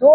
2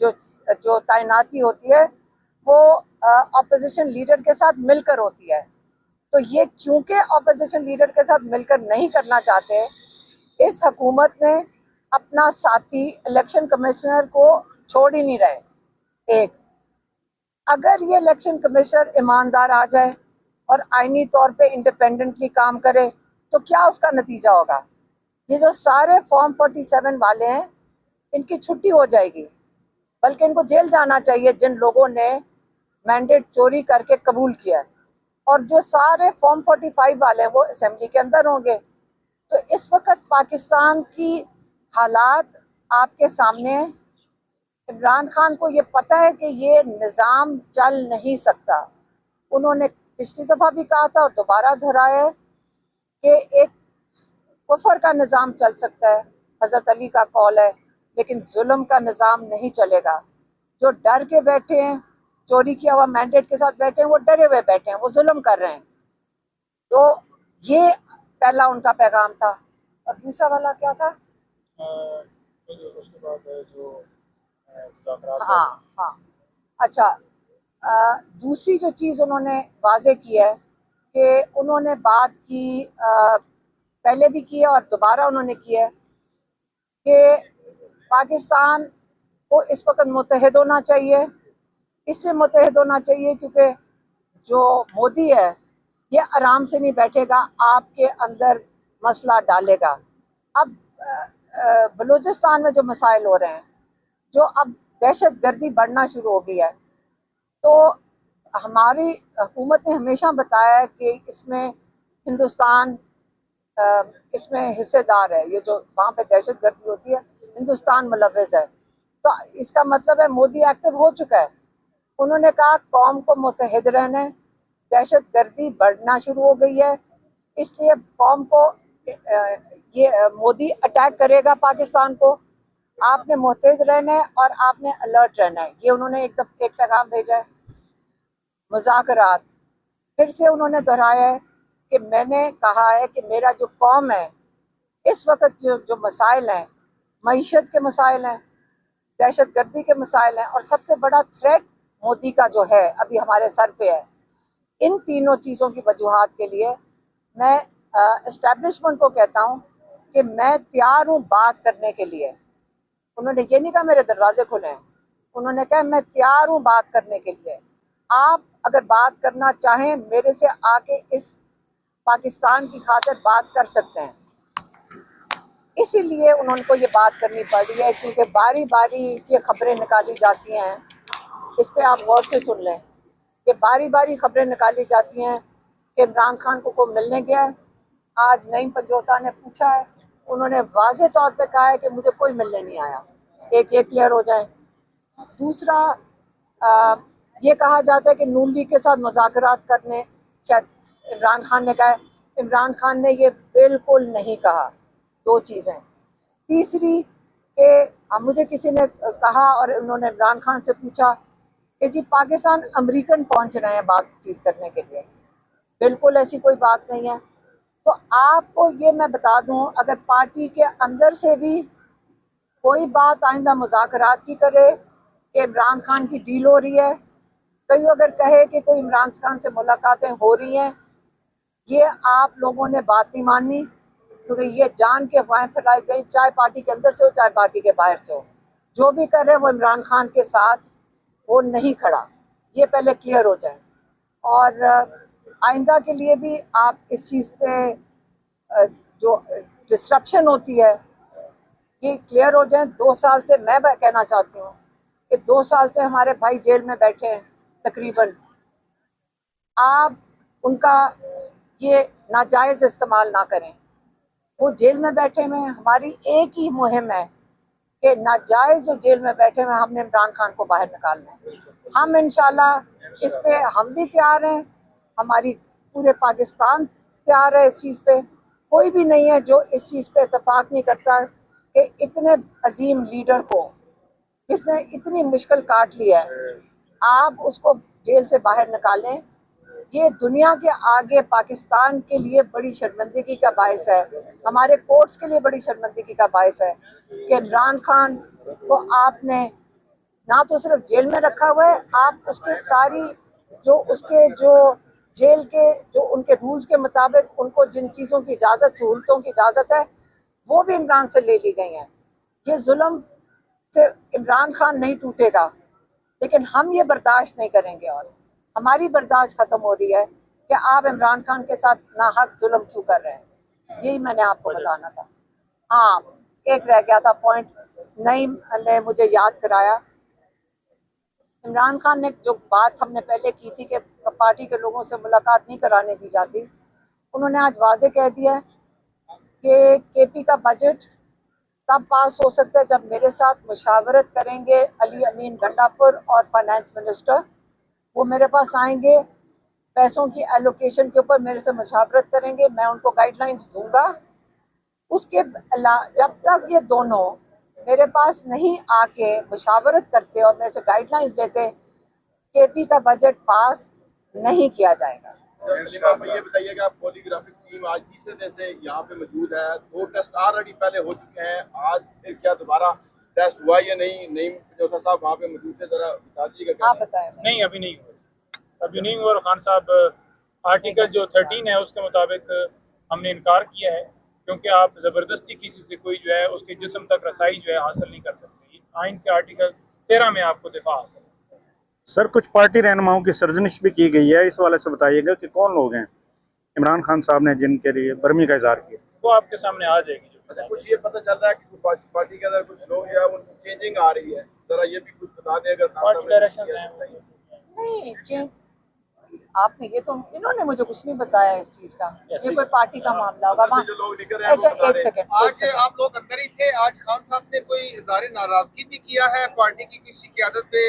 جو تعیناتی ہوتی ہے وہ اپوزیشن لیڈر کے ساتھ مل کر ہوتی ہے. تو یہ کیونکہ اپوزیشن لیڈر کے ساتھ مل کر نہیں کرنا چاہتے، اس حکومت نے اپنا ساتھی الیکشن کمشنر کو چھوڑ ہی نہیں رہے. ایک، اگر یہ الیکشن کمشنر ایماندار آ جائے اور آئینی طور پہ انڈیپینڈنٹلی کام کرے تو کیا اس کا نتیجہ ہوگا؟ یہ جو سارے فارم 47 والے ہیں ان کی چھٹی ہو جائے گی، بلکہ ان کو جیل جانا چاہیے جن لوگوں نے مینڈیٹ چوری کر کے قبول کیا ہے. اور جو سارے فارم 45 والے ہیں وہ اسمبلی کے اندر ہوں گے. تو اس وقت پاکستان کی حالات آپ کے سامنے ہیں. عمران خان کو یہ پتہ ہے کہ یہ نظام چل نہیں سکتا. انہوں نے پچھلی دفعہ بھی کہا تھا اور دوبارہ دہرایا ہے کہ ایک کفر کا نظام چل سکتا ہے، حضرت علی کا قول ہے، لیکن ظلم کا نظام نہیں چلے گا. جو ڈر کے بیٹھے ہیں، چوری کیا ہوا مینڈیٹ کے ساتھ بیٹھے ہیں، وہ ڈرے ہوئے بیٹھے ہیں، وہ ظلم کر رہے ہیں. تو یہ پہلا ان کا پیغام تھا. اور دوسرا والا کیا تھا؟ اس کے بعد جو مذاکرات، ہاں اچھا، دوسری جو چیز انہوں نے واضح کی ہے کہ انہوں نے بات کی، پہلے بھی کی ہے اور دوبارہ انہوں نے کی ہے کہ پاکستان کو اس وقت متحد ہونا چاہیے. اس لیے متحد ہونا چاہیے کیونکہ جو مودی ہے یہ آرام سے نہیں بیٹھے گا، آپ کے اندر مسئلہ ڈالے گا. اب بلوچستان میں جو مسائل ہو رہے ہیں، جو اب دہشت گردی بڑھنا شروع ہو گئی ہے، تو ہماری حکومت نے ہمیشہ بتایا ہے کہ اس میں ہندوستان اس میں حصے دار ہے. یہ جو وہاں پہ دہشت گردی ہوتی ہے ہندوستان ملوث ہے. تو اس کا مطلب ہے مودی ایکٹیو ہو چکا ہے. انہوں نے کہا قوم کو متحد رہنا ہے، دہشت گردی بڑھنا شروع ہو گئی ہے، اس لیے قوم کو یہ مودی اٹیک کرے گا پاکستان کو، آپ نے متحد رہنا ہے اور آپ نے الرٹ رہنا ہے. یہ انہوں نے ایک پیغام بھیجا ہے. مذاکرات، پھر سے انہوں نے دہرایا ہے کہ میں نے کہا ہے کہ میرا جو قوم ہے اس وقت جو مسائل ہیں، معیشت کے مسائل ہیں، دہشت گردی کے مسائل ہیں، اور سب سے بڑا تھریٹ مودی کا جو ہے ابھی ہمارے سر پہ ہے. ان تینوں چیزوں کی وجوہات کے لیے میں اسٹیبلشمنٹ کو کہتا ہوں کہ میں تیار ہوں بات کرنے کے لیے. انہوں نے یہ نہیں کہا میرے دروازے کھلے ہیں، انہوں نے کہا میں تیار ہوں بات کرنے کے لیے. آپ اگر بات کرنا چاہیں میرے سے آ کے اس پاکستان کی خاطر بات کر سکتے ہیں. اسی لیے انہوں کو یہ بات کرنی پڑی ہے کیونکہ باری باری یہ خبریں نکالی جاتی ہیں. اس پہ آپ غور سے سن لیں کہ باری باری خبریں نکالی جاتی ہیں کہ عمران خان کو ملنے گیا ہے. آج نعیم پنجوتا نے پوچھا ہے، انہوں نے واضح طور پہ کہا ہے کہ مجھے کوئی ملنے نہیں آیا. ایک یہ کلیئر ہو جائے. دوسرا، یہ کہا جاتا ہے کہ نون لیگ کے ساتھ مذاکرات کرنے، شاید عمران خان نے کہا ہے. عمران خان نے یہ بالکل نہیں کہا. دو چیزیں. تیسری کہ مجھے کسی نے کہا اور انہوں نے عمران خان سے پوچھا کہ جی پاکستان امریکن پہنچ رہے ہیں بات چیت کرنے کے لیے. بالکل ایسی کوئی بات نہیں ہے. تو آپ کو یہ میں بتا دوں، اگر پارٹی کے اندر سے بھی کوئی بات آئندہ مذاکرات کی کرے کہ عمران خان کی ڈیل ہو رہی ہے، کوئی اگر کہے کہ کوئی عمران خان سے ملاقاتیں ہو رہی ہیں، یہ آپ لوگوں نے بات نہیں ماننی، کیونکہ یہ جان کے افواہیں پھیلائی جائیں، چاہے پارٹی کے اندر سے ہو چاہے پارٹی کے باہر سے ہو. جو بھی کر رہے وہ عمران خان کے ساتھ وہ نہیں کھڑا. یہ پہلے کلیئر ہو جائے. اور آئندہ کے لیے بھی آپ اس چیز پہ جو ڈسٹرپشن ہوتی ہے یہ کلیئر ہو جائیں. 2 سال سے میں کہنا چاہتی ہوں کہ 2 سال سے ہمارے بھائی جیل میں بیٹھے ہیں تقریباً. آپ ان کا یہ ناجائز استعمال نہ کریں. وہ جیل میں بیٹھے ہوئے ہیں. ہماری ایک ہی مہم ہے کہ ناجائز جو جیل میں بیٹھے ہوئے ہم نے عمران خان کو باہر نکالنا ہے. ہم انشاءاللہ اس پہ ہم بھی تیار ہیں، ہماری پورے پاکستان تیار ہے اس چیز پہ. کوئی بھی نہیں ہے جو اس چیز پہ اتفاق نہیں کرتا کہ اتنے عظیم لیڈر کو جس نے اتنی مشکل کاٹ لی ہے آپ اس کو جیل سے باہر نکالیں. یہ دنیا کے آگے پاکستان کے لیے بڑی شرمندگی کا باعث ہے، ہمارے کورٹس کے لیے بڑی شرمندگی کا باعث ہے کہ عمران خان کو آپ نے نہ تو صرف جیل میں رکھا ہوا ہے, آپ اس کے ساری جو جیل کے جو ان کے رولز کے مطابق ان کو جن چیزوں کی اجازت, سہولتوں کی اجازت ہے, وہ بھی عمران سے لے لی گئی ہیں. یہ ظلم سے عمران خان نہیں ٹوٹے گا, لیکن ہم یہ برداشت نہیں کریں گے, اور ہماری برداشت ختم ہو رہی ہے کہ آپ عمران خان کے ساتھ ناحق ظلم کیوں کر رہے ہیں. یہی میں نے آپ کو بتانا تھا. ہاں, ایک رہ گیا تھا پوائنٹ, نعیم نے مجھے یاد کرایا. عمران خان نے جو بات ہم نے پہلے کی تھی کہ پارٹی کے لوگوں سے ملاقات نہیں کرانے دی جاتی, انہوں نے آج واضح کہہ دیا کہ کے پی کا بجٹ تب پاس ہو سکتا ہے جب میرے ساتھ مشاورت کریں گے علی امین گنڈاپور اور فائنانس منسٹر. وہ میرے پاس آئیں گے, پیسوں کی ایلوکیشن کے اوپر میرے سے مشاورت کریں گے, میں ان کو گائیڈ لائنز دوں گا. اس کے جب تک یہ دونوں میرے پاس نہیں آ کے مشاورت کرتے اور میرے سے گائیڈ لائنز لیتے, کے پی کا بجٹ پاس نہیں کیا جائے گا. یہ بتائیے کہ پولی گرافک ٹیم آج تیسرے دن سے یہاں پہ موجود ہے. 2 ٹیسٹ آلریڈی پہلے ہو چکے ہیں, آج پھر کیا دوبارہ ٹیسٹ ہوا یا نہیں؟ نعیم پنجوتا صاحب وہاں پہ موجود تھے, ذرا بتا دیجیے گا. آپ بتائیں. نہیں, ابھی نہیں ہوا. اور خان صاحب آرٹیکل جو 13 ہے اس کے مطابق ہم نے انکار کیا ہے, کیونکہ آپ زبردستی کسی سے کوئی جو ہے اس کے جسم تک رسائی جو ہے حاصل نہیں کر سکتے. آئین کے آرٹیکل 13 میں آپ کو دفاع حاصل ہے. سر, کچھ پارٹی رہنماؤں کی سرزنش بھی کی گئی ہے, اس والے سے بتائیے گا کہ کون لوگ ہیں عمران خان صاحب نے جن کے لیے برمی کا اظہار کیا؟ وہ آپ کے سامنے آ جائے گی. اچھا, کچھ یہ پتہ چل رہا ہے کہ پارٹی کے اندر کچھ لوگ جو ہے ان کی چینجنگ آ رہی ہے, ذرا یہ بھی کچھ بتا دیں اگر. پارٹی ڈائریکشن ہیں نہیں, آپ نے یہ تو انہوں نے مجھے کچھ نہیں بتایا اس چیز کا, یہ کوئی پارٹی کا معاملہ ہوگا وہاں. جو لوگ نکل رہے ہیں اچھا, وہ بتا ایک رہے ہیں. سیکنڈ. آج آپ لوگ اندر ہی تھے, آج خان صاحب نے کوئی اظہار ناراضگی بھی کیا ہے پارٹی کی کسی قیادت پہ,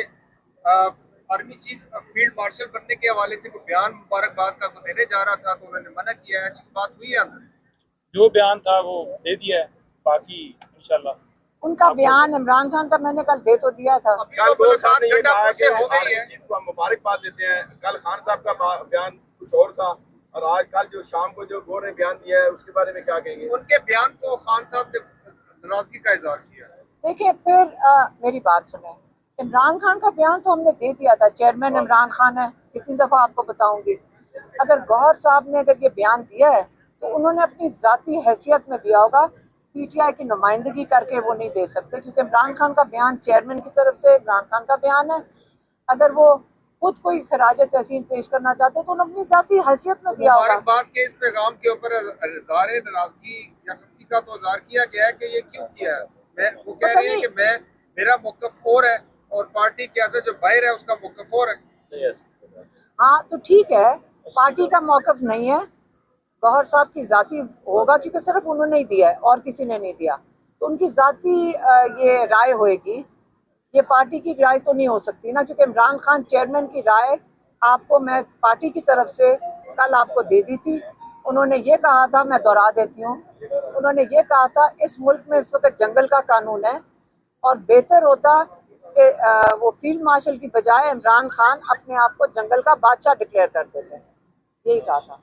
آرمی چیف فیلڈ مارشل بننے کے حوالے سے کوئی بیان مبارکباد کا کو دینے جا رہا تھا تو انہوں نے منع کیا ہے, ایسی بات ہوئی ہے اندر؟ جو بیان تھا وہ دے دیا ہے, باقی انشاءاللہ ان کا بیان عمران خان کا میں نے کل دے تو دیا تھا. ابھی تو ملاقات گنڈاپور سے ہو گئی ہے. چیف کو مبارکباد دیتے ہیں. کل خان صاحب کا بیان کچھ اور تھا, اور آج کل جو شام کو جو گور نے بیان دیا ہے اس کے بارے میں کیا کہیں گے؟ ان کے بیان کو خان صاحب نے ناراضگی کا اظہار کیا. دیکھیں, پھر میری بات سنیں, عمران خان کا بیان تو ہم نے دے دیا تھا. چیئرمین عمران خان ہے, کتنی دفعہ آپ کو بتاؤں گی. اگر گوہر صاحب نے اگر یہ بیان دیا ہے تو انہوں نے اپنی ذاتی حیثیت میں دیا ہوگا, پی ٹی آئی کی نمائندگی کر کے وہ نہیں دے سکتے, کیونکہ عمران خان کا بیان چیئرمین کی طرف سے عمران خان کا بیان ہے. اگر وہ خود کوئی خراج تحسین پیش کرنا چاہتے تو انہوں نے اپنی ذاتی حیثیت میں دیا ہوگا. مبارکباد کے اس پیغام کے اوپر اظہار ناراضگی یا خفگی کا تو اظہار کیا گیا ہے کہ یہ کیوں کیا ہے. وہ کہہ رہے ہیں کہ میرا موقف اور ہے اور پارٹی کے اندر جو باہر ہے اس کا موقف اور ہے. ہاں تو ٹھیک ہے, پارٹی کا موقف نہیں ہے, گوہر صاحب کی ذاتی ہوگا, کیونکہ صرف انہوں نے ہی دیا ہے اور کسی نے نہیں دیا, تو ان کی ذاتی یہ رائے ہوئے گی. یہ پارٹی کی رائے تو نہیں ہو سکتی نا, کیونکہ عمران خان چیئرمین کی رائے آپ کو میں پارٹی کی طرف سے کل آپ کو دے دی تھی. انہوں نے یہ کہا تھا, میں دوہرا دیتی ہوں, انہوں نے یہ کہا تھا اس ملک میں اس وقت جنگل کا قانون ہے اور بہتر ہوتا کہ وہ فیلڈ مارشل کی بجائے عمران خان اپنے آپ کو جنگل کا بادشاہ ڈکلیئر کر دیتے. یہی کہا تھا.